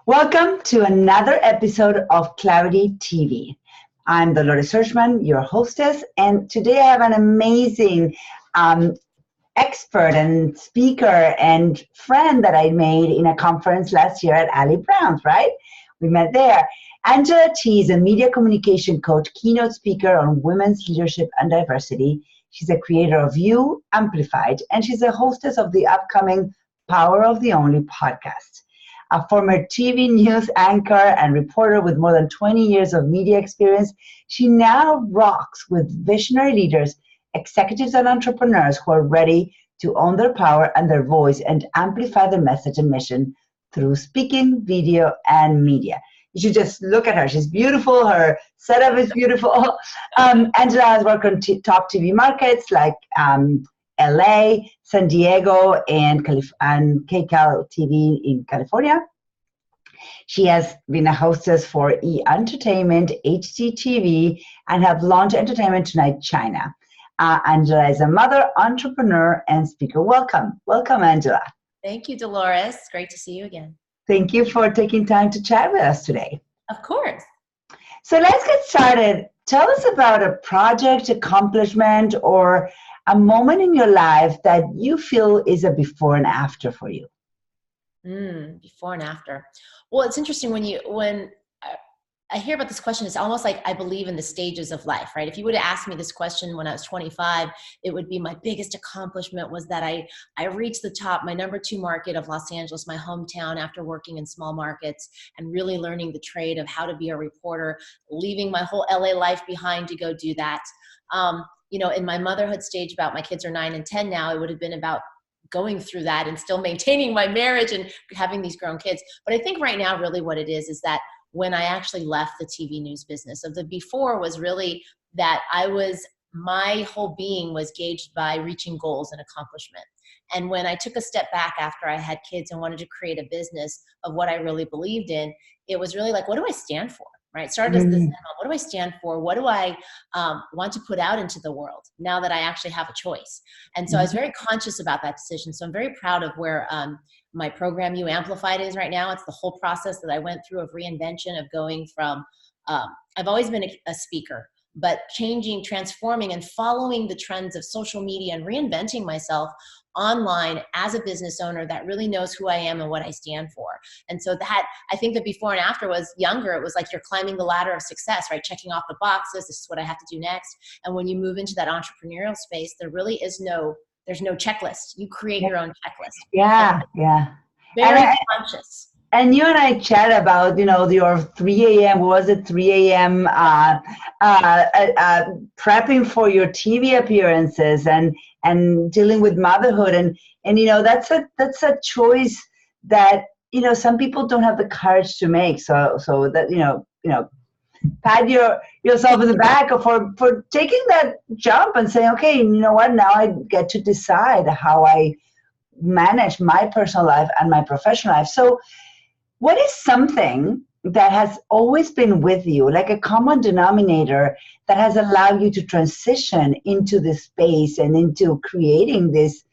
Welcome to another episode of Clarity TV. I'm Dolores Hirschman, your hostess, and today I have an amazing expert and speaker and friend that I made in a conference last year at Ali Brown's, right? We met there. Angela Chee is a media communication coach, keynote speaker on women's leadership and diversity. She's a creator of You, Amplified, and she's a hostess of the upcoming Power of the Only podcast. A former TV news anchor and reporter with more than 20 years of media experience, she now rocks with visionary leaders, executives, and entrepreneurs who are ready to own their power and their voice and amplify their message and mission through speaking, video, and media. You should just look at her. She's beautiful. Her setup is beautiful. Angela has worked on top TV markets like LA, San Diego, and KCAL-TV in California. She has been a hostess for E! Entertainment, HGTV, and have launched Entertainment Tonight China. Angela is a mother, entrepreneur, and speaker. Welcome. Welcome, Angela. Thank you, Dolores. Great to see you again. Thank you for taking time to chat with us today. Of course. So let's get started. Tell us about a project, accomplishment, or a moment in your life that you feel is a before and after for you. Before and after. Well, it's interesting when I hear about this question, it's almost like I believe in the stages of life, right? If you would have asked me this question when I was 25, it would be my biggest accomplishment was that I reached the top, my number 2 market of Los Angeles, my hometown, after working in small markets and really learning the trade of how to be a reporter, leaving my whole LA life behind to go do that. In my motherhood stage, about my kids are 9 and 10 now, it would have been about going through that and still maintaining my marriage and having these grown kids. But I think right now, really what it is that when I actually left the TV news business, of the before was really that my whole being was gauged by reaching goals and accomplishment. And when I took a step back after I had kids and wanted to create a business of what I really believed in, it was really like, what do I stand for? Right? Started as this, what do I stand for? What do I want to put out into the world now that I actually have a choice? And so I was very conscious about that decision. So I'm very proud of where my program, You Amplified, is right now. It's the whole process that I went through of reinvention, of going from, I've always been a speaker, but changing, transforming, and following the trends of social media and reinventing myself online as a business owner that really knows who I am and what I stand for. And so that, I think the before and after was younger. It was like you're climbing the ladder of success, right? Checking off the boxes. This is what I have to do next. And when you move into that entrepreneurial space, there really is there's no checklist. You create your own checklist. Yeah. Very conscious. And you and I chat about, your 3 a.m., what was it, 3 a.m. Prepping for your TV appearances and dealing with motherhood. And that's a choice that, some people don't have the courage to make. So that, pat yourself in the back for taking that jump and saying, okay, you know what, now I get to decide how I manage my personal life and my professional life. So what is something that has always been with you, like a common denominator that has allowed you to transition into this space and into creating this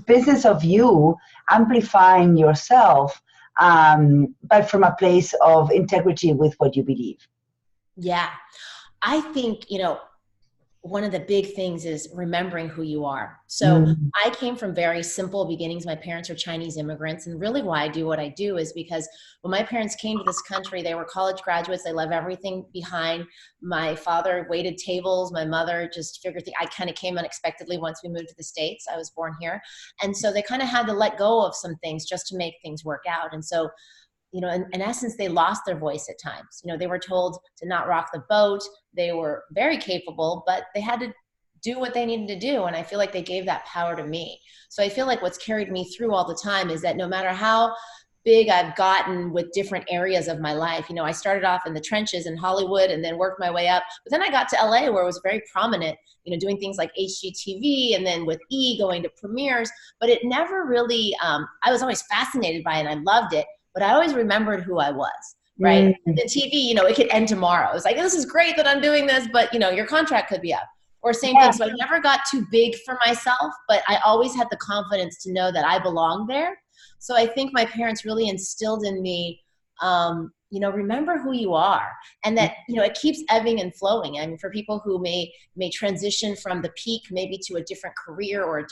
business of you amplifying yourself, but from a place of integrity with what you believe? Yeah, I think, one of the big things is remembering who you are. So I came from very simple beginnings. My parents are Chinese immigrants. And really why I do what I do is because when my parents came to this country, they were college graduates. They left everything behind. My father waited tables. My mother just figured I kind of came unexpectedly once we moved to the States. I was born here. And so they kind of had to let go of some things just to make things work out. And so in essence, they lost their voice at times. They were told to not rock the boat. They were very capable, but they had to do what they needed to do. And I feel like they gave that power to me. So I feel like what's carried me through all the time is that no matter how big I've gotten with different areas of my life, I started off in the trenches in Hollywood and then worked my way up. But then I got to LA where it was very prominent, doing things like HGTV and then with E! Going to premieres. But it never really, I was always fascinated by it and I loved it. But I always remembered who I was, right? The TV, it could end tomorrow. It's like, this is great that I'm doing this, but, your contract could be up. Or same thing. So I never got too big for myself, but I always had the confidence to know that I belonged there. So I think my parents really instilled in me, remember who you are, and that, it keeps ebbing and flowing. I mean, for people who may transition from the peak maybe to a different career or a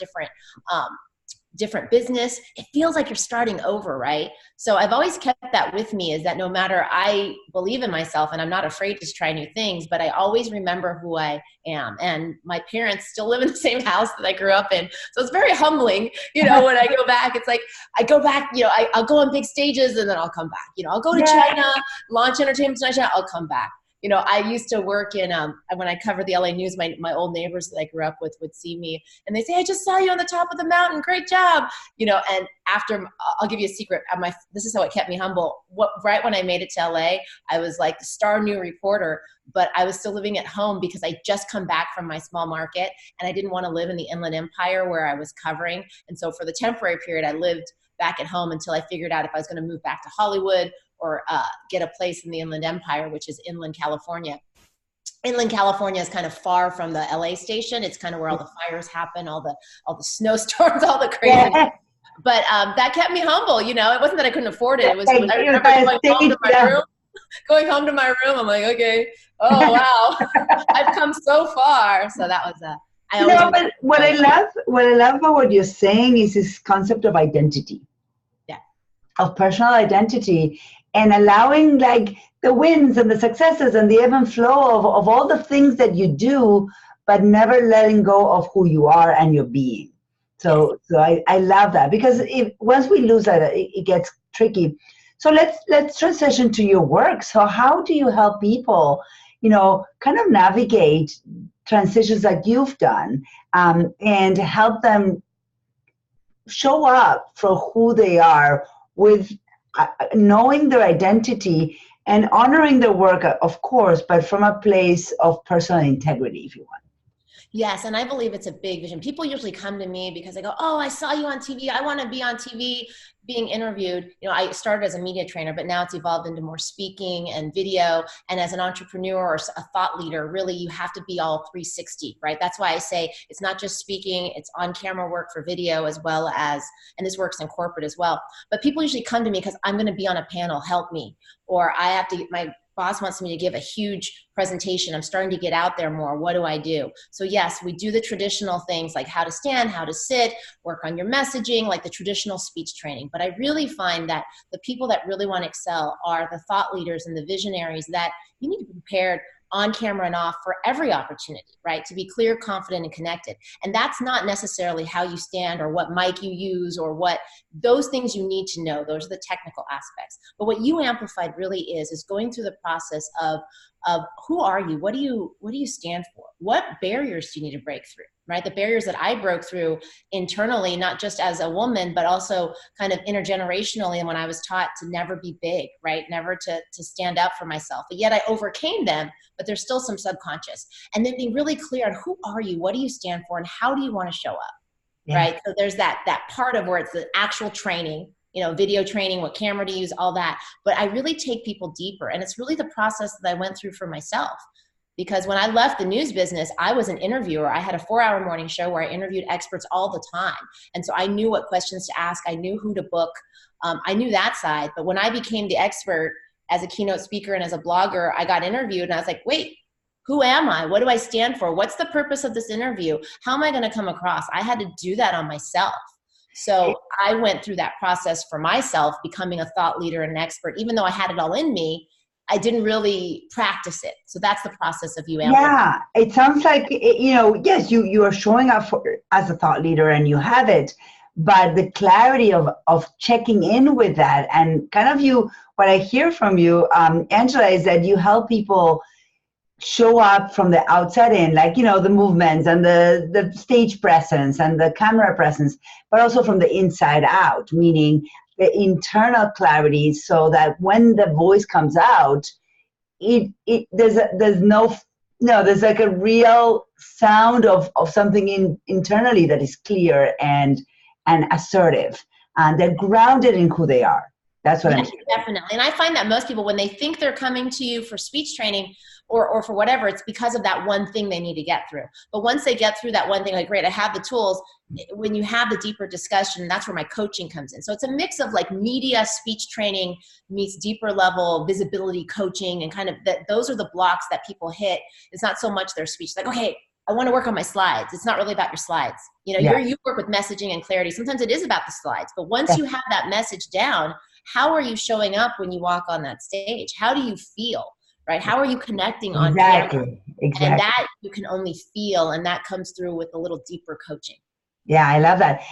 different business, it feels like you're starting over, right? So I've always kept that with me, is that no matter, I believe in myself and I'm not afraid to try new things, but I always remember who I am. And my parents still live in the same house that I grew up in. So it's very humbling, when I go back. It's like, I go back, I'll go on big stages and then I'll come back. I'll go to China, launch Entertainment Tonight China, I'll come back. I used to work in, when I covered the LA News, my old neighbors that I grew up with would see me and they say, I just saw you on the top of the mountain. Great job. And after, I'll give you a secret. This is how it kept me humble. Right when I made it to LA, I was like the star new reporter, but I was still living at home because I just come back from my small market and I didn't want to live in the Inland Empire where I was covering. And so for the temporary period, I lived back at home until I figured out if I was going to move back to Hollywood or get a place in the Inland Empire, which is Inland California. Inland California is kind of far from the LA station. It's kind of where all the fires happen, all the snowstorms, all the crazy. Yeah. But that kept me humble. It wasn't that I couldn't afford it. It was, I remember going home to my room. I'm like, okay, oh wow, I've come so far. So that was but what I love about what you're saying is this concept of identity. Yeah. Of personal identity. And allowing like the wins and the successes and the ebb and flow of all the things that you do, but never letting go of who you are and your being. So I love that, because once we lose that, it gets tricky. So let's transition to your work. So how do you help people, kind of navigate transitions that you've done, and help them show up for who they are with knowing their identity and honoring their work, of course, but from a place of personal integrity, if you want. Yes, and I believe it's a big vision. People usually come to me because they go, oh, I saw you on TV. I want to be on TV being interviewed. I started as a media trainer, but now it's evolved into more speaking and video. And as an entrepreneur or a thought leader, really, you have to be all 360, right? That's why I say it's not just speaking, it's on-camera work for video as well as, and this works in corporate as well. But people usually come to me because I'm going to be on a panel, help me. Or I have to get my boss wants me to give a huge presentation. I'm starting to get out there more. What do I do? So yes, we do the traditional things like how to stand, how to sit, work on your messaging, like the traditional speech training. But I really find that the people that really want to excel are the thought leaders and the visionaries that you need to be prepared on camera and off for every opportunity, right? To be clear, confident, and connected. And that's not necessarily how you stand or what mic you use or what, those things you need to know. Those are the technical aspects. But what you amplified really is going through the process of who are you? What do you stand for? What barriers do you need to break through, right? The barriers that I broke through internally, not just as a woman, but also kind of intergenerationally. And when I was taught to never be big, right? Never to stand up for myself. But yet I overcame them, but there's still some subconscious. And then being really clear on who are you? What do you stand for? And how do you want to show up? Yeah. Right? So there's that part of where it's the actual training, video training, what camera to use, all that. But I really take people deeper. And it's really the process that I went through for myself. Because when I left the news business, I was an interviewer. I had a 4-hour morning show where I interviewed experts all the time. And so I knew what questions to ask. I knew who to book. I knew that side. But when I became the expert as a keynote speaker and as a blogger, I got interviewed and I was like, wait, who am I? What do I stand for? What's the purpose of this interview? How am I going to come across? I had to do that on myself. So I went through that process for myself, becoming a thought leader and an expert. Even though I had it all in me, I didn't really practice it. So that's the process of you. Yeah, it sounds like, yes, you are showing up as a thought leader and you have it, but the clarity of checking in with that and kind of what I hear from you, Angela, is that you help people show up from the outside in, like, the movements and the stage presence and the camera presence, but also from the inside out, meaning the internal clarity, so that when the voice comes out, there's like a real sound of something internally that is clear and assertive, and they're grounded in who they are. That's what I'm hearing. Definitely. And I find that most people, when they think they're coming to you for speech training or for whatever, it's because of that one thing they need to get through. But once they get through that one thing, like, great, I have the tools. When you have the deeper discussion, that's where my coaching comes in. So it's a mix of like media speech training meets deeper level visibility coaching, and kind of that, those are the blocks that people hit. It's not so much their speech, like, okay, I want to work on my slides. It's not really about your slides. You know, you work with messaging and clarity. Sometimes it is about the slides, but once you have that message down, how are you showing up when you walk on that stage? How do you feel? Right? How are you connecting on camera? Exactly. And that you can only feel, and that comes through with a little deeper coaching. Yeah, I love that.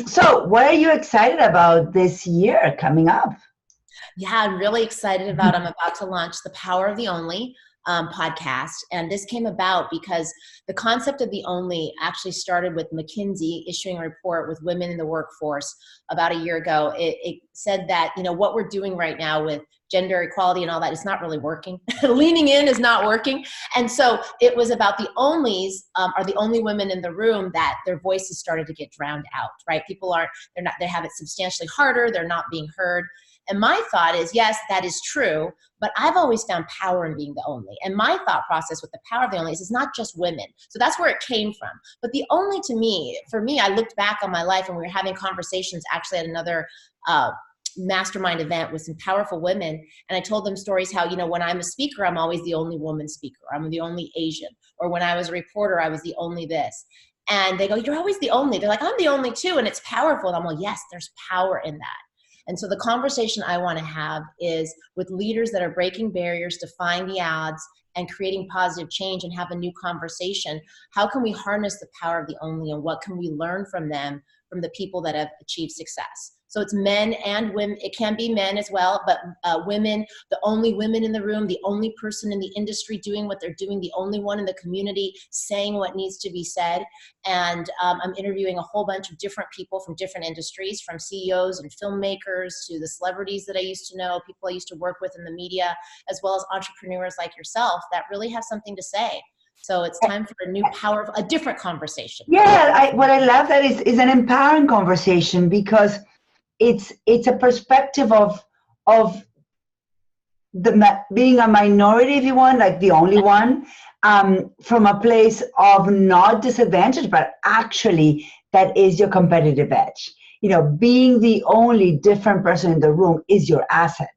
So what are you excited about this year coming up? Yeah, I'm really excited about, I'm about to launch the Power of the Only podcast. And this came about because the concept of the only actually started with McKinsey issuing a report with women in the workforce about a year ago. It said that, you know, what we're doing right now with gender equality and all that is not really working. Leaning in is not working. And so it was about the onlys are the only women in the room that their voices started to get drowned out, right? People they have it substantially harder. They're not being heard. And my thought is, yes, that is true, but I've always found power in being the only. And my thought process with the power of the only is it's not just women. So that's where it came from. But the only, to me, for me, I looked back on my life and we were having conversations actually at another mastermind event with some powerful women. And I told them stories how, you know, when I'm a speaker, I'm always the only woman speaker. I'm the only Asian. Or when I was a reporter, I was the only this. And they go, you're always the only. They're like, I'm the only too. And it's powerful. And I'm like, yes, there's power in that. And so the conversation I want to have is with leaders that are breaking barriers, defying the odds, and creating positive change, and have a new conversation. How can we harness the power of the only, and what can we learn from them, from the people that have achieved success? So it's men and women. It can be men as well, but women, the only women in the room, the only person in the industry doing what they're doing, the only one in the community saying what needs to be said. And I'm interviewing a whole bunch of different people from different industries, from CEOs and filmmakers to the celebrities that I used to know, people I used to work with in the media, as well as entrepreneurs like yourself that really have something to say. So it's time for a new power, a different conversation. Yeah, what I love that is an empowering conversation, because it's a perspective of being a minority, if you want, like the only one, from a place of not disadvantage, but actually that is your competitive edge. You know, being the only different person in the room is your asset.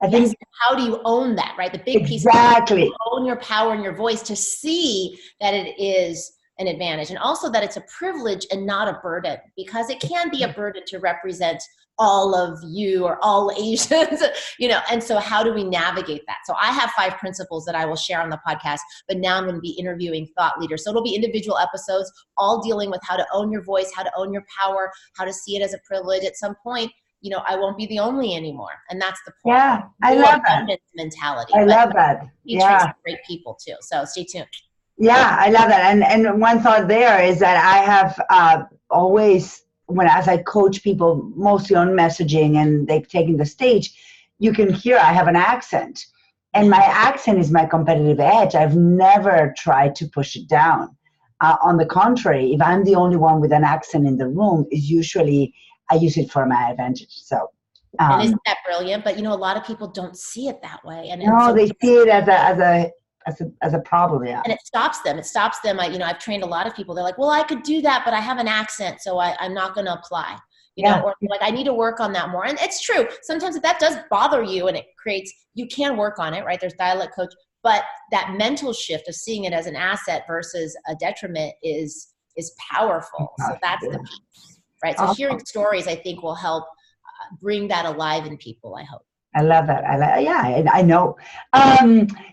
I think. How do you own that, right? The big piece. Exactly. You own your power and your voice to see that it is an advantage, and also that it's a privilege and not a burden, because it can be a burden to represent all of you or all Asians, you know, and so how do we navigate that? So I have 5 principles that I will share on the podcast, but now I'm going to be interviewing thought leaders. So it'll be individual episodes, all dealing with how to own your voice, how to own your power, how to see it as a privilege. At some point, you know, I won't be the only anymore. And that's the point. Yeah, I love that mentality. I love that. Yeah. Great people too. So stay tuned. Yeah, I love that. And one thought there is that I have always, as I coach people mostly on messaging and they've taken the stage, you can hear I have an accent. And my accent is my competitive edge. I've never tried to push it down. On the contrary, if I'm the only one with an accent in the room, is usually I use it for my advantage. So. And isn't that brilliant? But, you know, a lot of people don't see it that way. And so they see it as a problem, yeah. And it stops them. I've trained a lot of people. They're like, well, I could do that, but I have an accent, so I'm not going to apply. You know, or like, I need to work on that more. And it's true. Sometimes if that does bother you and it creates, you can work on it, right? There's dialect coach, but that mental shift of seeing it as an asset versus a detriment is powerful. So that's the piece, right? So hearing stories, I think, will help bring that alive in people, I hope. I love that. I know.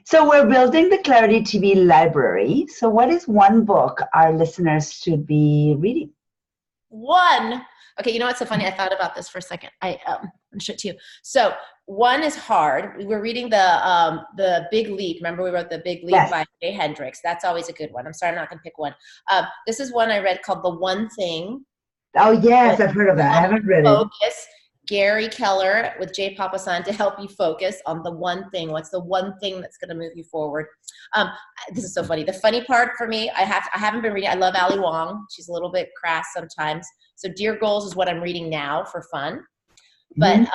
So we're building the Clarity TV library. So what is one book our listeners should be reading? One. Okay, you know what's so funny? I thought about this for a second. I'm shit to you. So one is hard. We're reading the Big Leap. Remember we wrote The Big Leap by Jay Hendricks. That's always a good one. I'm sorry, I'm not going to pick one. This is one I read called The One Thing. Oh, yes, I've heard of that. I haven't read it. Gary Keller with Jay Papasan to help you focus on the one thing. What's the one thing that's going to move you forward? This is so funny. The funny part for me, I haven't been reading. I love Ali Wong. She's a little bit crass sometimes. So Dear Goals is what I'm reading now for fun. But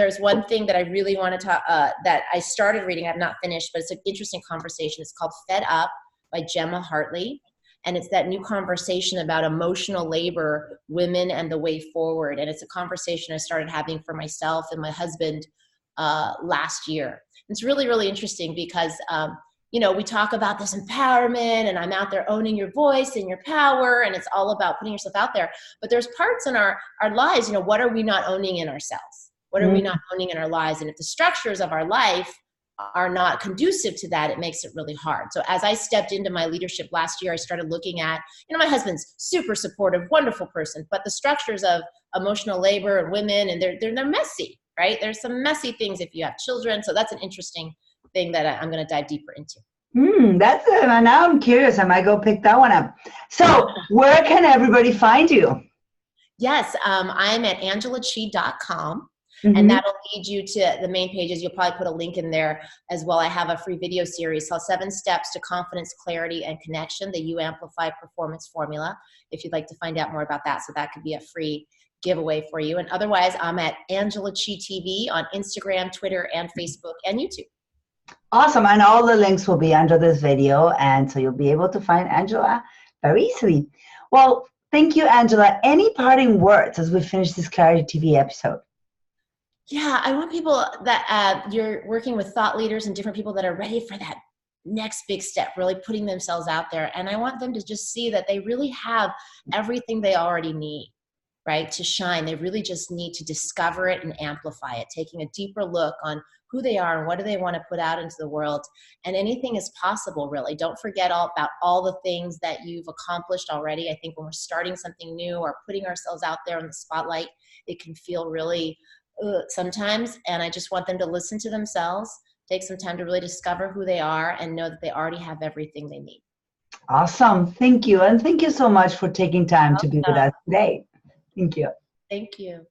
there's one thing that I really want to talk, that I started reading, I've not finished, but it's an interesting conversation. It's called Fed Up by Gemma Hartley. And it's that new conversation about emotional labor, women, and the way forward. And it's a conversation I started having for myself and my husband last year. It's really, really interesting because, we talk about this empowerment and I'm out there owning your voice and your power, and it's all about putting yourself out there. But there's parts in our lives, what are we not owning in ourselves? What are we not owning in our lives? And if the structures of our life are not conducive to that, it makes it really hard. So as I stepped into my leadership last year, I started looking at, my husband's super supportive, wonderful person, but the structures of emotional labor and women, and they're messy, right? There's some messy things if you have children. So that's an interesting thing that I'm going to dive deeper into. That's it. Now I'm curious. I might go pick that one up. So where can everybody find you? Yes, I'm at angelachee.com. And that'll lead you to the main pages. You'll probably put a link in there as well. I have a free video series called 7 Steps to Confidence, Clarity, and Connection, the You Amplify Performance Formula, if you'd like to find out more about that. So that could be a free giveaway for you. And otherwise, I'm at Angela Chee TV on Instagram, Twitter, and Facebook, and YouTube. Awesome. And all the links will be under this video. And so you'll be able to find Angela very easily. Well, thank you, Angela. Any parting words as we finish this Clarity TV episode? Yeah, I want people that you're working with thought leaders and different people that are ready for that next big step, really putting themselves out there. And I want them to just see that they really have everything they already need, right, to shine. They really just need to discover it and amplify it, taking a deeper look on who they are and what do they want to put out into the world. And anything is possible, really. Don't forget about all the things that you've accomplished already. I think when we're starting something new or putting ourselves out there in the spotlight, it can feel really sometimes, and I just want them to listen to themselves, take some time to really discover who they are and know that they already have everything they need. Awesome. Thank you. And thank you so much for taking time to be with us today. Thank you. Thank you.